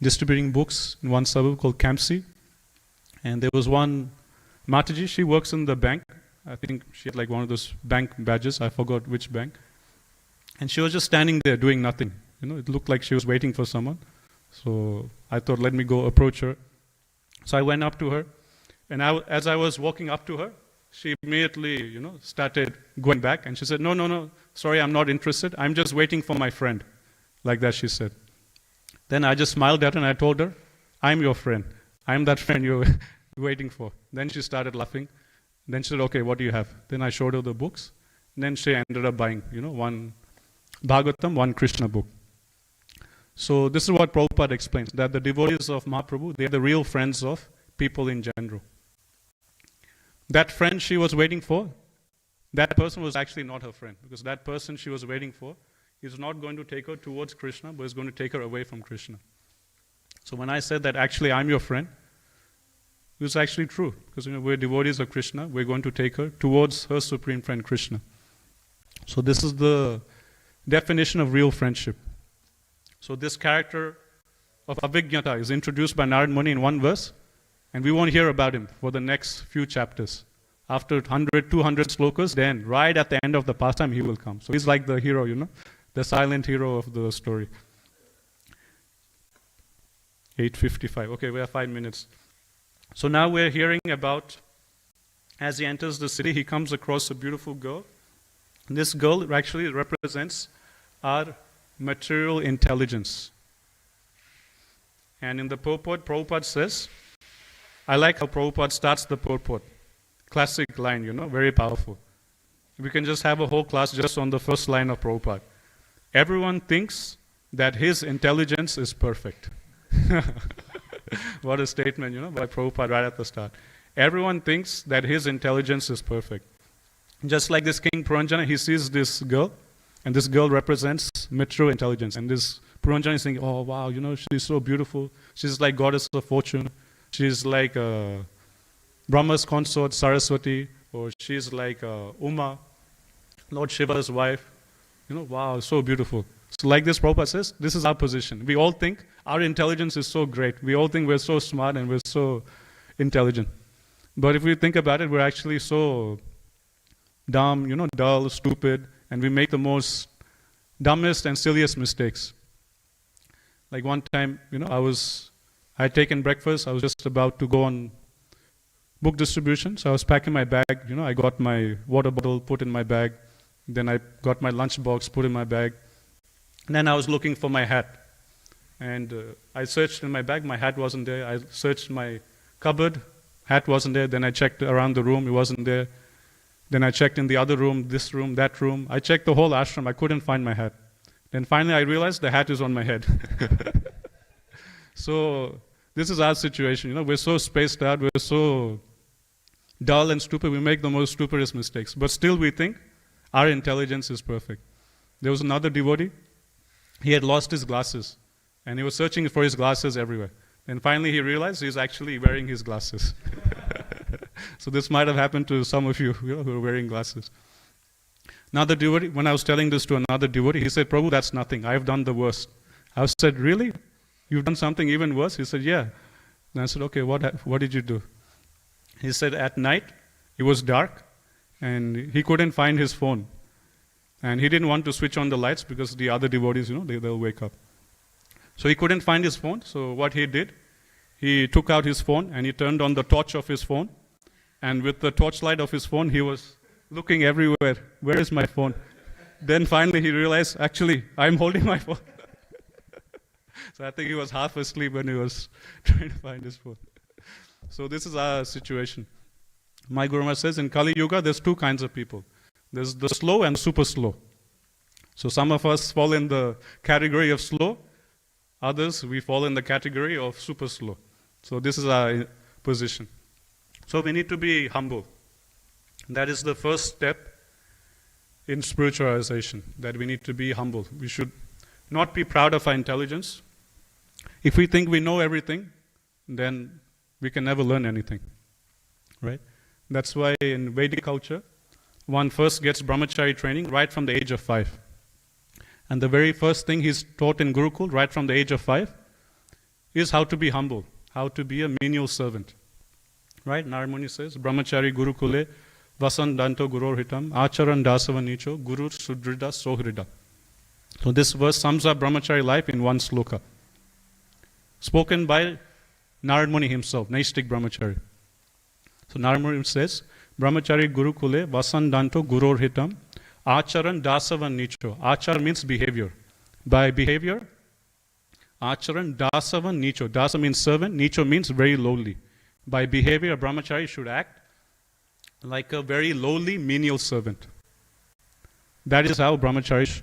distributing books in one suburb called Campsie, and there was one Mataji, she works in the bank. I think she had like one of those bank badges, I forgot which bank. And she was just standing there doing nothing. It looked like she was waiting for someone. So I thought, let me go approach her. So I went up to her, and as I was walking up to her, she immediately, started going back, and she said, no, sorry, I'm not interested. I'm just waiting for my friend. Like that, she said. Then I just smiled at her, and I told her, I'm your friend. I'm that friend you're waiting for. Then she started laughing. Then she said, okay, what do you have? Then I showed her the books. And then she ended up buying, one Bhagavatam, one Krishna book. So this is what Prabhupada explains, that the devotees of Mahaprabhu, they are the real friends of people in general. That friend she was waiting for, that person was actually not her friend, because that person she was waiting for is not going to take her towards Krishna, but is going to take her away from Krishna. So when I said that actually I'm your friend, it was actually true, because we're devotees of Krishna, we're going to take her towards her supreme friend Krishna. So this is the definition of real friendship. So this character of Avigyata is introduced by Narad Muni in one verse, and we won't hear about him for the next few chapters. After 100, 200 slokas, then right at the end of the pastime, he will come. So he's like the hero, the silent hero of the story. 8:55. Okay, we have 5 minutes. So now we're hearing about, as he enters the city, he comes across a beautiful girl. And this girl actually represents our material intelligence. And in the purport, Prabhupada says, I like how Prabhupada starts the purport. classic line, very powerful. We can just have a whole class just on the first line of Prabhupada. Everyone thinks that his intelligence is perfect. What a statement, by Prabhupada right at the start. Everyone thinks that his intelligence is perfect. Just like this King Puranjana, he sees this girl, and this girl represents mature intelligence. And this Puranjana is thinking, oh wow, she's so beautiful. She's like goddess of fortune. She's like Brahma's consort, Saraswati, or she's like Uma, Lord Shiva's wife. Wow, so beautiful. So like this, Prabhupada says, this is our position. We all think our intelligence is so great. We all think we're so smart and we're so intelligent. But if we think about it, we're actually so dumb, dull, stupid, and we make the most dumbest and silliest mistakes. Like one time, I had taken breakfast. I was just about to go on book distribution. So I was packing my bag. I got my water bottle put in my bag. Then I got my lunch box put in my bag. And then I was looking for my hat. And I searched in my bag. My hat wasn't there. I searched my cupboard. Hat wasn't there. Then I checked around the room. It wasn't there. Then I checked in the other room, this room, that room. I checked the whole ashram. I couldn't find my hat. Then finally I realized the hat is on my head. So this is our situation. We're so spaced out. We're so dull and stupid. We make the most stupidest mistakes. But still we think our intelligence is perfect. There was another devotee. He had lost his glasses. And he was searching for his glasses everywhere. And finally he realized he's actually wearing his glasses. So this might have happened to some of you, who are wearing glasses. Another devotee, when I was telling this to another devotee, he said, Prabhu, that's nothing. I've done the worst. I said, really? You've done something even worse? He said, yeah. And I said, okay, what did you do? He said, at night, it was dark, and he couldn't find his phone. And he didn't want to switch on the lights because the other devotees, they'll wake up. So he couldn't find his phone. So what he did, he took out his phone and he turned on the torch of his phone. And with the torchlight of his phone, he was looking everywhere. Where is my phone? Then finally he realized, actually, I'm holding my phone. So I think he was half asleep when he was trying to find his phone. So this is our situation. My Guru Maharaj says, in Kali Yuga, there's two kinds of people. There's the slow and super slow. So some of us fall in the category of slow. Others, we fall in the category of super slow. So this is our position. So we need to be humble. That is the first step in spiritualization, that we need to be humble. We should not be proud of our intelligence. If we think we know everything, then we can never learn anything. Right? That's why in Vedic culture, one first gets brahmachari training right from the age of 5. And the very first thing he's taught in Gurukul right from the age of 5 is how to be humble, how to be a menial servant. Right? Narmuni says, Brahmachari Gurukule Vasan Danto Guror Hitam Acharan Dasava Nicho Guru Sudrida Sohrida. So this verse sums up Brahmachari life in one sloka. Spoken by Narmuni himself, Naistik Brahmachari. So Narmuni says, Brahmachari Gurukule Vasan Danto Guror Hitam Acharan Dasava Nicho. Achar means behavior. By behavior, Acharan Dasava Nicho. Dasa means servant, Nicho means very lowly. By behavior, a brahmachari should act like a very lowly, menial servant. That is how brahmachari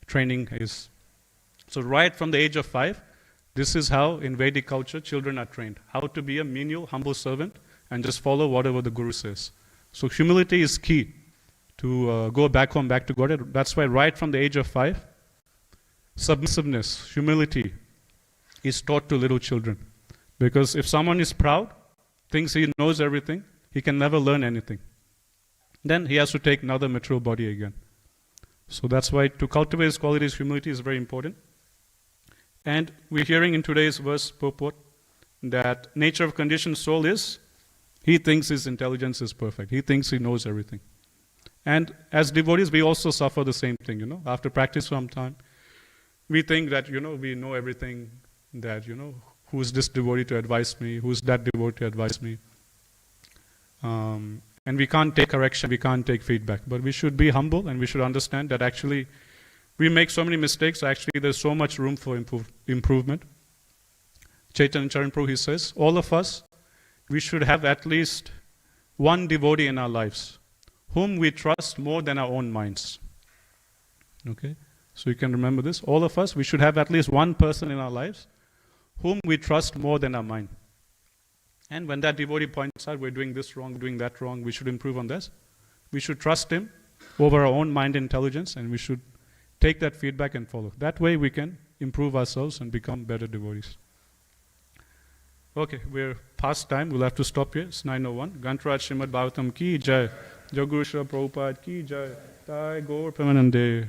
training is. So right from the age of 5, this is how in Vedic culture children are trained. How to be a menial, humble servant and just follow whatever the Guru says. So humility is key to go back home, back to God. That's why right from the age of 5, submissiveness, humility is taught to little children. Because if someone is proud, thinks he knows everything, he can never learn anything. Then he has to take another material body again. So that's why to cultivate his qualities, humility is very important. And we're hearing in today's verse purport that nature of conditioned soul is, he thinks his intelligence is perfect. He thinks he knows everything. And as devotees, we also suffer the same thing, After practice some time, we think that, we know everything, that, who's this devotee to advise me? Who's that devotee to advise me? And we can't take correction, we can't take feedback. But we should be humble and we should understand that actually we make so many mistakes, actually there's so much room for improvement. Chaitanya Charan Prabhu, he says, all of us, we should have at least one devotee in our lives whom we trust more than our own minds. Okay? So you can remember this. All of us, we should have at least one person in our lives whom we trust more than our mind. And when that devotee points out we're doing this wrong, doing that wrong, we should improve on this, we should trust him over our own mind intelligence, and we should take that feedback and follow. That way we can improve ourselves and become better devotees. Okay, we're past time. We'll have to stop here. It's 9:01. Gantraj Srimad Bhagavatam ki jai. Jaguru Srila Prabhupada ki jai. Jai Gaur Premanande.